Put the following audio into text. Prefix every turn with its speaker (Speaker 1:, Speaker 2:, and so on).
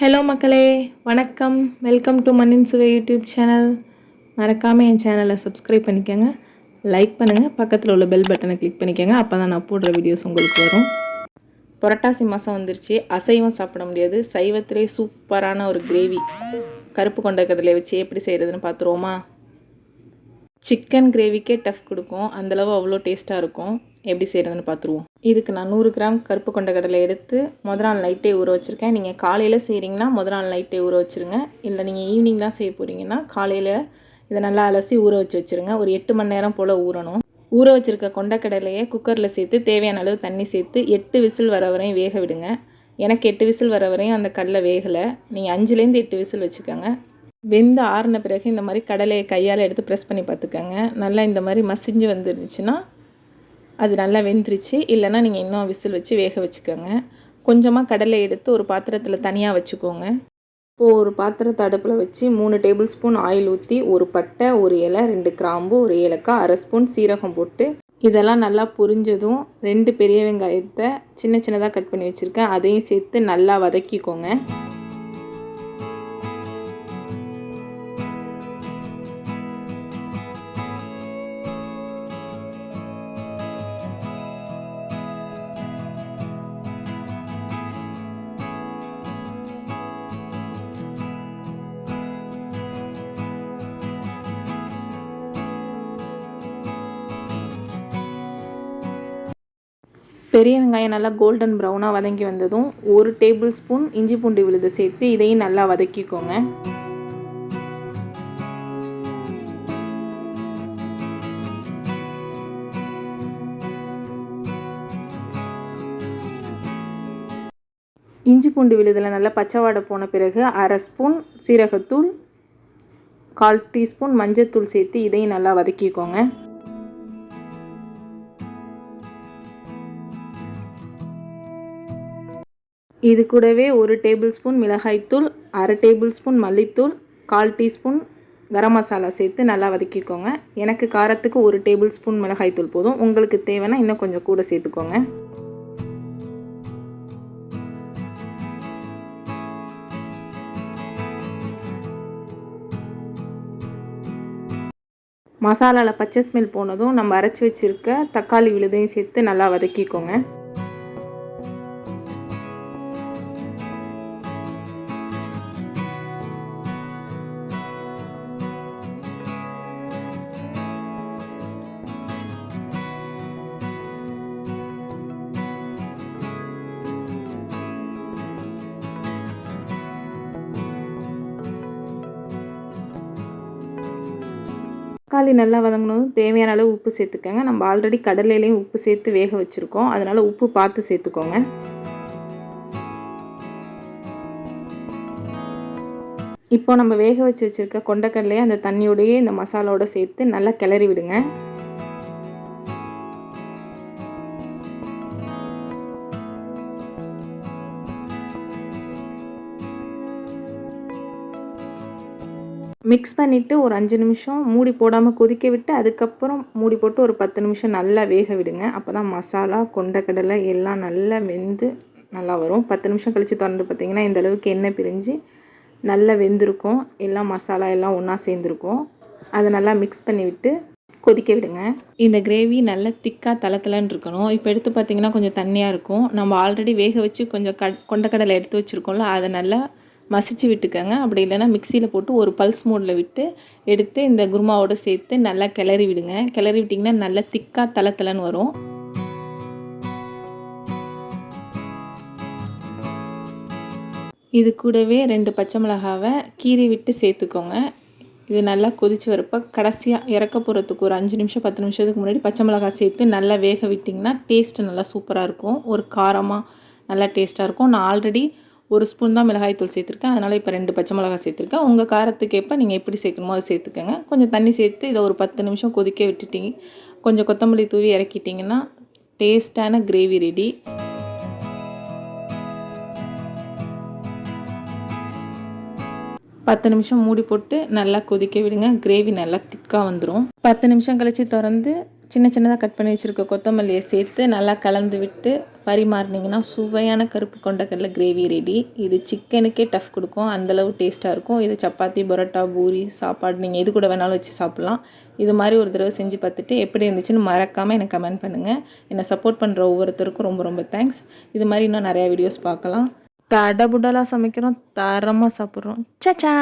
Speaker 1: Hello மக்களே, வணக்கம். Welcome to மண்ணின் சுவை யூடியூப் சேனல். மறக்காமல் என் சேனலை சப்ஸ்கிரைப் பண்ணிக்கோங்க, லைக் பண்ணுங்கள், பக்கத்தில் உள்ள பெல் பட்டனை கிளிக் பண்ணிக்கோங்க. அப்போ தான் நான் போடுற வீடியோஸ் உங்களுக்கு வரும். புரட்டாசி மாதம் வந்துருச்சு. அசைவம் சாப்பிட முடியாது, சைவத்திலே சூப்பரான ஒரு கிரேவி கருப்பு கொண்ட கடலையை வச்சு எப்படி செய்கிறதுன்னு பார்த்துருவோமா? சிக்கன் கிரேவிக்கே டஃப் கொடுக்கும், அந்தளவு அவ்வளோ டேஸ்ட்டாக இருக்கும். எப்படி செய்கிறதுன்னு பார்த்துருவோம். இதுக்கு நான் 100 கிராம் கருப்பு கொண்ட கடலை எடுத்து முதல் நாள் நைட்டே ஊற வச்சுருக்கேன். நீங்கள் காலையில் செய்கிறீங்கன்னா முதல் நாள் நைட்டே ஊற வச்சுருங்க. இல்லை நீங்கள் ஈவினிங் தான் செய்ய போகிறீங்கன்னா காலையில் இதை நல்லா அலசி ஊற வச்சுருங்க. ஒரு 8 மணி நேரம் போல் ஊறணும். ஊற வச்சுருக்க கொண்டக்கடலையை குக்கரில் சேர்த்து தேவையான அளவு தண்ணி சேர்த்து 8 விசில் வர வரையும் வேக விடுங்க. எனக்கு 8 விசில் வர வரையும் அந்த கடலை வேகலை. நீங்கள் 5லேருந்து 8 விசில் வச்சுக்கோங்க. வெந்து ஆறின பிறகு இந்த மாதிரி கடலையை கையால் எடுத்து ப்ரெஸ் பண்ணி பார்த்துக்கோங்க. நல்லா இந்த மாதிரி மசிஞ்சு வந்துருச்சுன்னா அது நல்லா வெந்துருச்சு. இல்லைனா நீங்கள் இன்னும் விசில் வச்சு வேக வச்சுக்கோங்க. கொஞ்சமாக கடலை எடுத்து ஒரு பாத்திரத்தில் தனியாக வச்சுக்கோங்க. இப்போது ஒரு பாத்திரத்தை அடுப்பில் வச்சு 3 டேபிள் ஸ்பூன் ஆயில் ஊற்றி ஒரு பட்டை, ஒரு இலை, 2 கிராம்பு, ஒரு ஏலக்காய், 1/2 ஸ்பூன் சீரகம் போட்டு இதெல்லாம் நல்லா பொரிஞ்சதும் 2 பெரிய வெங்காயத்தை சின்ன சின்னதாக கட் பண்ணி வச்சுருக்கேன், அதையும் சேர்த்து நல்லா வதக்கிக்கோங்க. பெரிய வெங்காயம் நல்லா கோல்டன் ப்ரௌனாக வதங்கி வந்ததும் 1 டேபிள் ஸ்பூன் இஞ்சி பூண்டு விழுதை சேர்த்து இதையும் நல்லா வதக்கிக்கோங்க. இஞ்சி பூண்டு விழுதில் நல்லா பச்சை வாடை போன பிறகு 1/2 ஸ்பூன் சீரகத்தூள், 1/4 டீஸ்பூன் மஞ்சத்தூள் சேர்த்து இதையும் நல்லா வதக்கிக்கோங்க. இது கூடவே 1 டேபிள் ஸ்பூன் மிளகாய்த்தூள், 1/2 டேபிள் ஸ்பூன் மல்லித்தூள், 1/4 டீஸ்பூன் கரம் மசாலா சேர்த்து நல்லா வதக்கிக்கோங்க. எனக்கு காரத்துக்கு 1 டேபிள் ஸ்பூன் மிளகாய்த்தூள் போதும். உங்களுக்கு தேவைன்னா இன்னும் கொஞ்சம் கூட சேர்த்துக்கோங்க. மசாலாவில் பச்சை ஸ்மெல் போனதும் நம்ம அரைச்சி வச்சுருக்க தக்காளி விழுதையும் சேர்த்து நல்லா வதக்கிக்கோங்க. தக்காளி நல்லா வதங்கினதும் தேவையான அளவு உப்பு சேர்த்துக்கோங்க. நம்ம ஆல்ரெடி கடலையிலையும் உப்பு சேர்த்து வேக வச்சுருக்கோம், அதனால் உப்பு பார்த்து சேர்த்துக்கோங்க. இப்போ நம்ம வேக வச்சுருக்க கொண்டக்கடலையை அந்த தண்ணியோடையே இந்த மசாலாவோட சேர்த்து நல்லா கிளறி விடுங்க. மிக்ஸ் பண்ணிவிட்டு ஒரு 5 நிமிஷம் மூடி போடாமல் கொதிக்க விட்டு அதுக்கப்புறம் மூடி போட்டு ஒரு 10 நிமிஷம் நல்லா வேக விடுங்க. அப்போ தான் மசாலா, கொண்டக்கடலை எல்லாம் நல்லா வெந்து நல்லா வரும். 10 நிமிஷம் கழித்து திறந்து பார்த்திங்கன்னா இந்த அளவுக்கு எண்ணெய் பிரிஞ்சு நல்லா வெந்திருக்கும். எல்லாம் மசாலா எல்லாம் ஒன்றா சேர்ந்துருக்கும். அதை நல்லா மிக்ஸ் பண்ணி விட்டு கொதிக்க விடுங்க. இந்த கிரேவி நல்லா திக்காக தளத்தலன்னு இருக்கணும். இப்போ எடுத்து பார்த்திங்கன்னா கொஞ்சம் தண்ணியாக இருக்கும். நம்ம ஆல்ரெடி வேக வச்சு கொஞ்சம் கொண்டக்கடலை எடுத்து வச்சுருக்கோம்ல, அதை நல்லா மசிச்சு விட்டுக்கோங்க. அப்படி இல்லைன்னா மிக்சியில் போட்டு ஒரு பல்ஸ் மோடில் விட்டு எடுத்து இந்த குருமாவோடு சேர்த்து நல்லா கிளறி விடுங்க. கிளறி விட்டிங்கன்னா நல்லா திக்காக தளத்தலன்னு வரும். இது கூடவே 2 பச்சை மிளகாவை கீறி விட்டு சேர்த்துக்கோங்க. இது நல்லா கொதித்து வரப்போ கடைசியாக இறக்க போகிறதுக்கு ஒரு 5 நிமிஷம் 10 நிமிஷத்துக்கு முன்னாடி பச்சை மிளகாய் சேர்த்து நல்லா வேக விட்டிங்கன்னா டேஸ்ட்டு நல்லா சூப்பராக இருக்கும். ஒரு காரமாக நல்லா டேஸ்ட்டாக இருக்கும். நான் ஆல்ரெடி 1 ஸ்பூன் தான் மிளகாய்த்தூள் சேர்த்துருக்கேன், அதனால் இப்போ 2 பச்சை மிளகாய் சேர்த்துருக்கேன். உங்கள் காரத்துக்கு ஏற்ப நீங்கள் எப்படி சேர்க்கணுமோ அதை சேர்த்துக்கோங்க. கொஞ்சம் தண்ணி சேர்த்து இதை ஒரு 10 நிமிஷம் கொதிக்க விட்டுட்டிங்க, கொஞ்சம் கொத்தமல்லி தூவி இறக்கிட்டிங்கன்னா டேஸ்ட்டான கிரேவி ரெடி. பத்து நிமிஷம் மூடி போட்டு நல்லா கொதிக்க விடுங்க. கிரேவி நல்லா திக்காக வந்துடும். 10 நிமிஷம் கழித்து திறந்து சின்ன சின்னதாக கட் பண்ணி வச்சுருக்க கொத்தமல்லியை சேர்த்து நல்லா கலந்து விட்டு பரிமாறினீங்கன்னா சுவையான கருப்பு கொண்டக்கடலை கிரேவி ரெடி. இது சிக்கனுக்கே டஃப் கொடுக்கும், அந்தளவு டேஸ்ட்டாக இருக்கும். இது சப்பாத்தி, பரோட்டா, பூரி, சாப்பாடு நீங்கள் எது கூட வேணாலும் வச்சு சாப்பிட்லாம். இது மாதிரி ஒரு தடவை செஞ்சு பார்த்துட்டு எப்படி இருந்துச்சுன்னு மறக்காமல் எனக்கு கமெண்ட் பண்ணுங்கள். என்னை சப்போர்ட் பண்ணுற ஒவ்வொருத்தருக்கும் ரொம்ப ரொம்ப தேங்க்ஸ். இது மாதிரி இன்னும் நிறையா வீடியோஸ் பார்க்கலாம். தடபுடலாக சமைக்கிறோம், தரமாக சாப்பிட்றோம். சச்சா.